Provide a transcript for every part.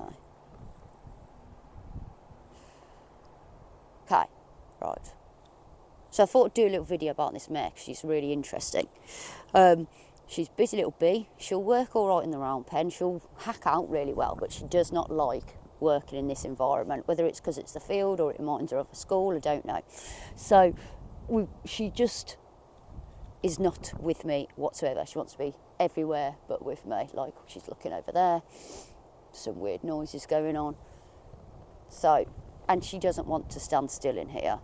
Okay. Okay, right. So I thought I'd do a little video about this mare because she's really interesting. She's a busy little bee. She'll work all right in the round pen. She'll hack out really well, but she does not like working in this environment, whether it's because it's the field or it reminds her of a school, I don't know. So she just is not with me whatsoever. She wants to be everywhere but with me. Like, she's looking over there, some weird noises going on. So, and she doesn't want to stand still in here.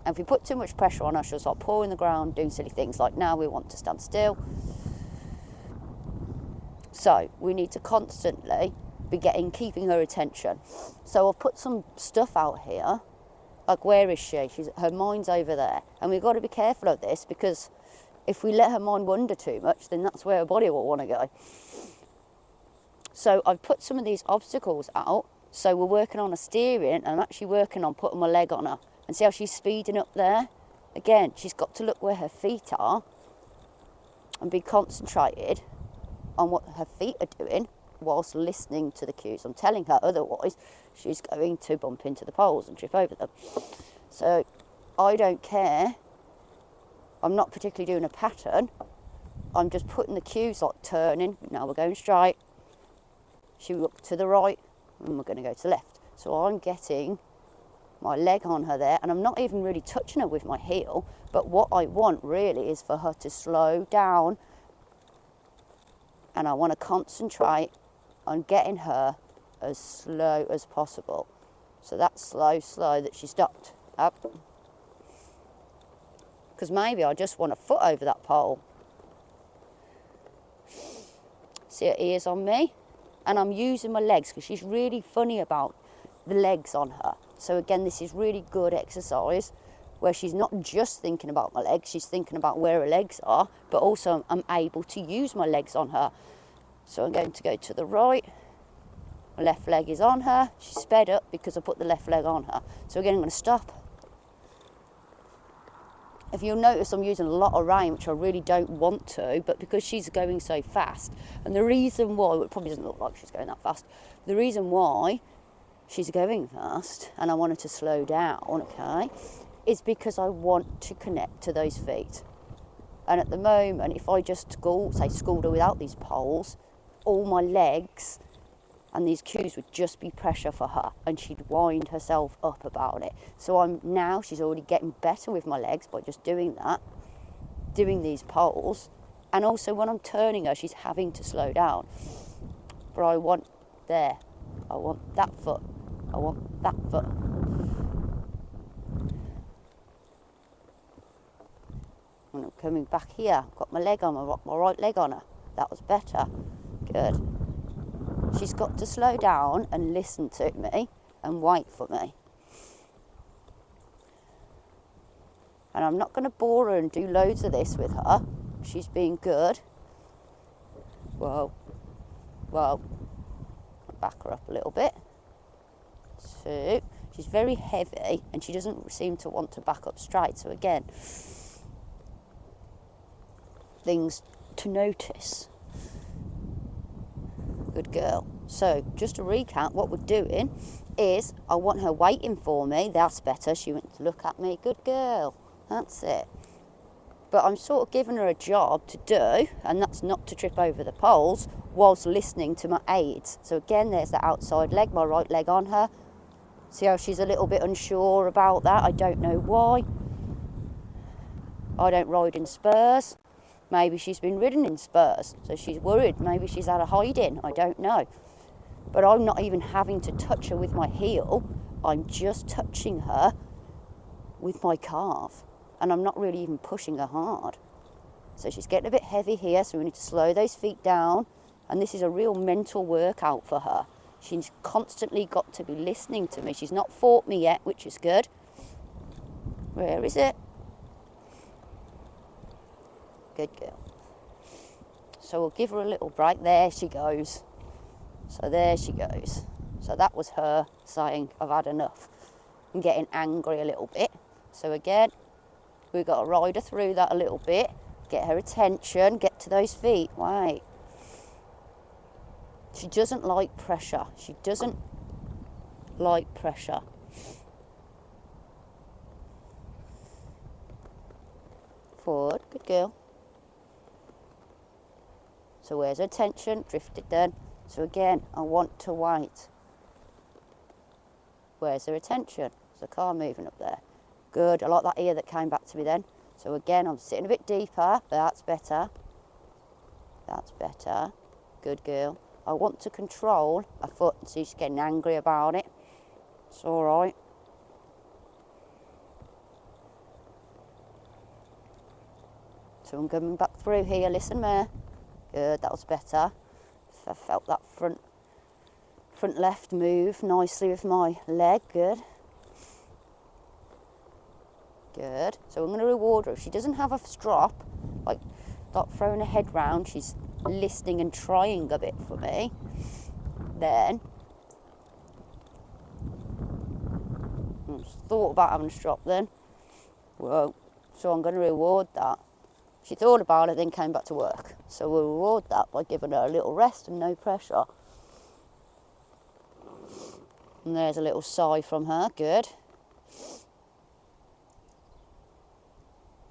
And if we put too much pressure on her, she'll start pawing the ground, doing silly things like now we want to stand still. So we need to constantly be keeping her attention. So I'll put some stuff out here. Like, where is she? Her mind's over there. And we've got to be careful of this, because if we let her mind wander too much, then that's where her body will want to go. So I've put some of these obstacles out. So we're working on a steering, and I'm actually working on putting my leg on her. And see how she's speeding up there? Again, she's got to look where her feet are and be concentrated on what her feet are doing whilst listening to the cues. I'm telling her, otherwise she's going to bump into the poles and trip over them. So I don't care. I'm not particularly doing a pattern. I'm just putting the cues, like turning. Now we're going straight. She look to the right and we're going to go to the left. So I'm getting my leg on her there, and I'm not even really touching her with my heel, but what I want really is for her to slow down, and I want to concentrate on getting her as slow as possible. So that's slow that she stopped up, because maybe I just want a foot over that pole. See her ears on me, and I'm using my legs because she's really funny about the legs on her. So again, this is really good exercise where she's not just thinking about my legs, she's thinking about where her legs are, but also I'm able to use my legs on her. So I'm going to go to the right. My left leg is on her. She's sped up because I put the left leg on her. So again, I'm going to stop. If you'll notice, I'm using a lot of rein, which I really don't want to, but because she's going so fast, and the reason why, well, it probably doesn't look like she's going that fast, the reason why she's going fast and I want her to slow down, okay, is because I want to connect to those feet. And at the moment, if I just schooled her without these poles, all my legs and these cues would just be pressure for her, and she'd wind herself up about it. So she's already getting better with my legs by just doing that, doing these poles. And also when I'm turning her, she's having to slow down. But I want that foot. I want that foot. And I'm coming back here. I've got my leg on, my right leg on her. That was better. Good. She's got to slow down and listen to me and wait for me. And I'm not going to bore her and do loads of this with her. She's being good. Whoa. I'll back her up a little bit. 2. She's very heavy and she doesn't seem to want to back up straight. So again, things to notice. Good girl. So just to recap, what we're doing is I want her waiting for me. That's better. She went to look at me. Good girl. That's it. But I'm sort of giving her a job to do, and that's not to trip over the poles whilst listening to my aids. So again, there's the outside leg, my right leg on her. See how she's a little bit unsure about that? I don't know why. I don't ride in spurs. Maybe she's been ridden in spurs, so she's worried. Maybe she's had a hide-in. I don't know. But I'm not even having to touch her with my heel. I'm just touching her with my calf. And I'm not really even pushing her hard. So she's getting a bit heavy here, so we need to slow those feet down. And this is a real mental workout for her. She's constantly got to be listening to me. She's not fought me yet, which is good. Where is it? Good girl. So we'll give her a little break. There she goes. So there she goes. So that was her saying, I've had enough, and getting angry a little bit. So again, we've got to ride her through that a little bit, get her attention, get to those feet. Wait. She doesn't like pressure. She doesn't like pressure. Forward, good girl. So where's her attention? Drifted then. So again, I want to wait. Where's her attention? There's a car moving up there. Good, I like that ear that came back to me then. So again, I'm sitting a bit deeper. That's better. That's better. Good girl. I want to control her foot and see she's getting angry about it. It's all right. So I'm coming back through here. Listen, Mare. Good, that was better. I felt that front left move nicely with my leg. Good. Good. So I'm going to reward her. If she doesn't have a strop, like not throwing her head round, she's listening and trying a bit for me, then I just thought about having a strop then. Whoa. So I'm going to reward that. She thought about it, then came back to work. So we'll reward that by giving her a little rest and no pressure. And there's a little sigh from her. Good.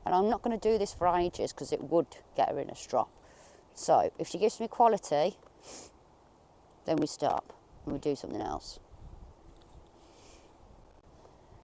And I'm not going to do this for ages because it would get her in a strop. So if she gives me quality, then we stop and we do something else.